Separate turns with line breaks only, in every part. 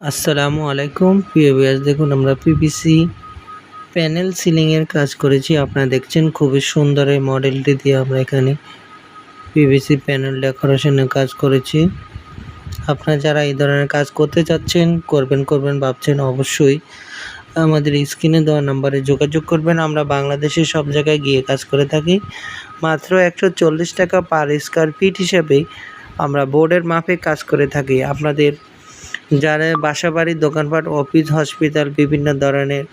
আসসালামু আলাইকুম প্রিয় ভিউয়ার্স, দেখুন আমরা পিভিসি প্যানেল সিলিং এর কাজ করেছি। আপনারা দেখছেন খুবই সুন্দর এই মডেলটি দিয়ে আমরা এখানে পিভিসি প্যানেল ডেকোরেশনের কাজ করেছি। আপনারা যারা এই ধরনের কাজ করতে চাচ্ছেন, করবেন ভাবছেন, অবশ্যই আমাদের স্ক্রিনে দেওয়া নাম্বারে যোগাযোগ করবেন। আমরা বাংলাদেশের সব জায়গায় গিয়ে কাজ করে থাকি। মাত্র 140 টাকা পার স্কয়ার ফিট হিসেবে আমরা বোর্ডের মাপে কাজ করে থাকি। আপনাদের যারা বাসাবাড়ি, দোকানপাট, অফিস, হসপিটাল, বিভিন্ন ধরনের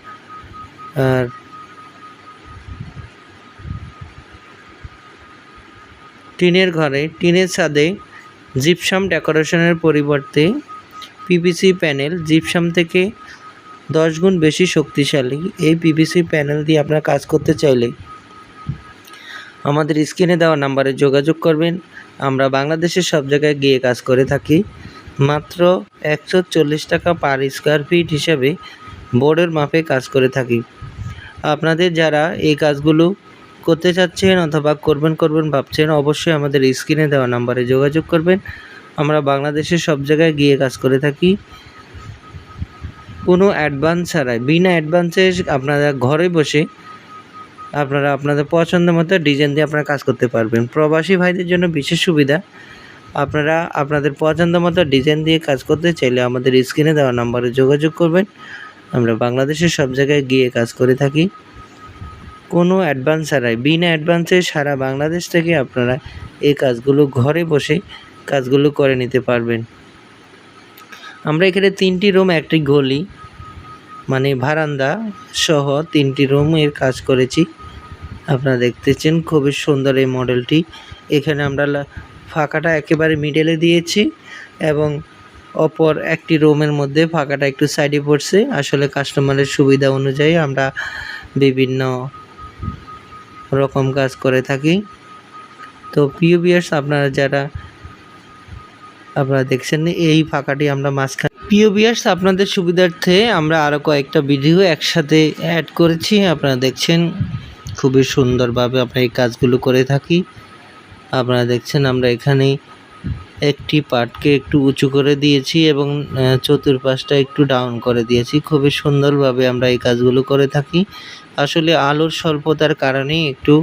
টিনের ঘরে, টিনের ছাদে জিপসাম ডেকোরেশনের পরিবর্তে পিভিসি প্যানেল জিপসাম থেকে 10 গুণ বেশি শক্তিশালী এই পিভিসি প্যানেল দিয়ে আপনারা কাজ করতে চাইলে আমাদের স্ক্রিনে দেওয়া নাম্বারে যোগাযোগ করবেন। আমরা বাংলাদেশের সব জায়গায় গিয়ে কাজ করে থাকি। মাত্র 140 টাকা পার স্কয়ার ফিট হিসাবে বোর্ডের মাপে কাজ করে থাকি। আপনাদের যারা এই কাজগুলো করতে চাচ্ছেন অথবা করবেন ভাবছেন, অবশ্যই আমাদের স্ক্রিনে দেওয়া নাম্বারে যোগাযোগ করবেন। আমরা বাংলাদেশের সব জায়গায় গিয়ে কাজ করে থাকি কোনো অ্যাডভান্স ছাড়াই। বিনা অ্যাডভান্সে আপনারা ঘরে বসে আপনারা আপনাদের পছন্দ মতো ডিজাইন দিয়ে আপনারা কাজ করতে পারবেন। প্রবাসী ভাইদের জন্য বিশেষ সুবিধা, আপনারা আপনাদের পছন্দ মতো ডিজাইন দিয়ে কাজ করতে চাইলে আমাদের স্ক্রিনে দেওয়া নাম্বারে যোগাযোগ করবেন। আমরা বাংলাদেশের সব জায়গায় গিয়ে কাজ করে থাকি কোনো অ্যাডভান্স ছাড়াই। বিনা অ্যাডভান্সে সারা বাংলাদেশ থেকে আপনারা এই কাজগুলো ঘরে বসে কাজগুলো করে নিতে পারবেন। আমরা এখানে 3টি রুম, একটি গলি মানে বারান্দা সহ 3টি রুমের কাজ করেছি। আপনারা দেখতেছেন খুবই সুন্দর এই মডেলটি। এখানে আমরা ফাঁকাটা একেবারে মিডলে দিয়েছি এবং অপর একটি রুমের মধ্যে ফাঁকাটা একটু সাইডে পড়ছে। আসলে কাস্টমারের সুবিধা অনুযায়ী আমরা বিভিন্ন রকম কাজ করে থাকি। তো প্রিয় ভিউয়ার্স, আপনারা যারা দেখছেন এই ফাঁকাটি আমরা মাঝখানে। প্রিয় ভিউয়ার্স, আপনাদের সুবিধার্থে আমরা আরও কয়েকটা ভিডিও একসাথে অ্যাড করেছি। আপনারা দেখছেন খুবই সুন্দরভাবে আমরা এই কাজগুলো করে থাকি। আপনারা দেখছেন আমরা এখানে একটি পার্টকে একটু উঁচু করে দিয়েছি এবং চতুর্পাশটা একটু ডাউন করে দিয়েছি। খুবই সুন্দরভাবে আমরা এই কাজগুলো করে থাকি। আসলে আলোর স্বল্পতার কারণে একটু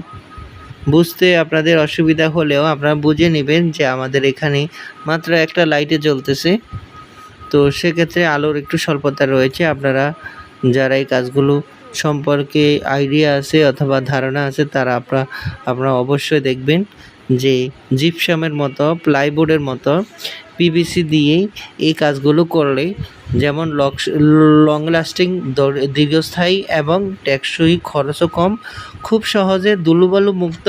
বুঝতে আপনাদের অসুবিধা হলেও আপনারা বুঝে নেবেন যে আমাদের এখানে মাত্র একটা লাইটে জ্বলতেছে, তো সেক্ষেত্রে আলোর একটু স্বল্পতা রয়েছে। আপনারা যারা এই কাজগুলো সম্পর্কে আইডিয়া আছে অথবা ধারণা আছে তারা আপনারা অবশ্যই দেখবেন যে জিপসামের মতো, প্লাইবোর্ডের মতো পিভিসি দিয়েই এই কাজগুলো করলে যেমন লং লাস্টিং, দীর্ঘস্থায়ী এবং টেকসই, খরচও কম, খুব সহজে ধুলোবালু মুক্ত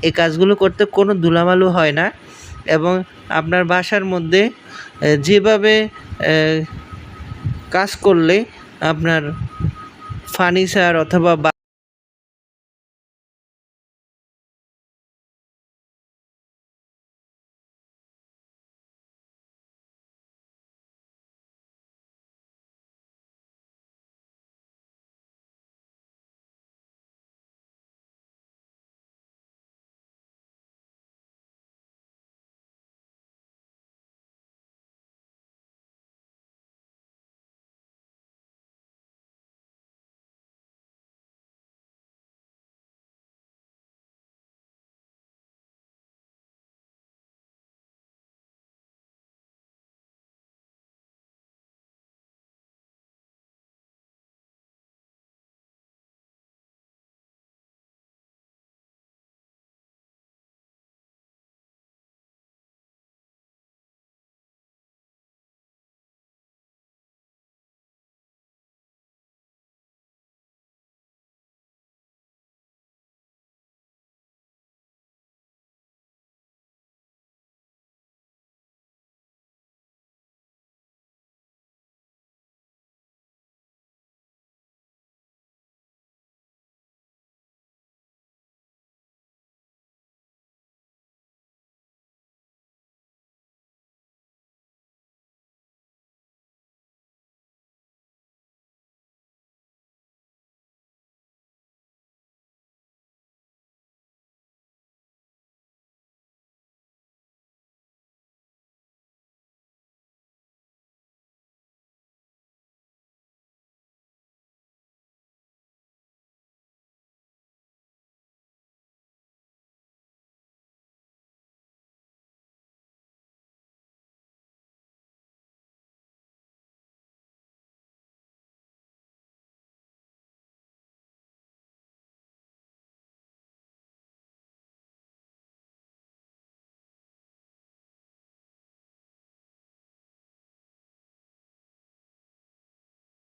এই কাজগুলো করতে কোনো ধুলাবালু হয় না। এবং আপনার বাসার মধ্যে যেভাবে কাজ করলে আপনার ফার্নিচার অথবা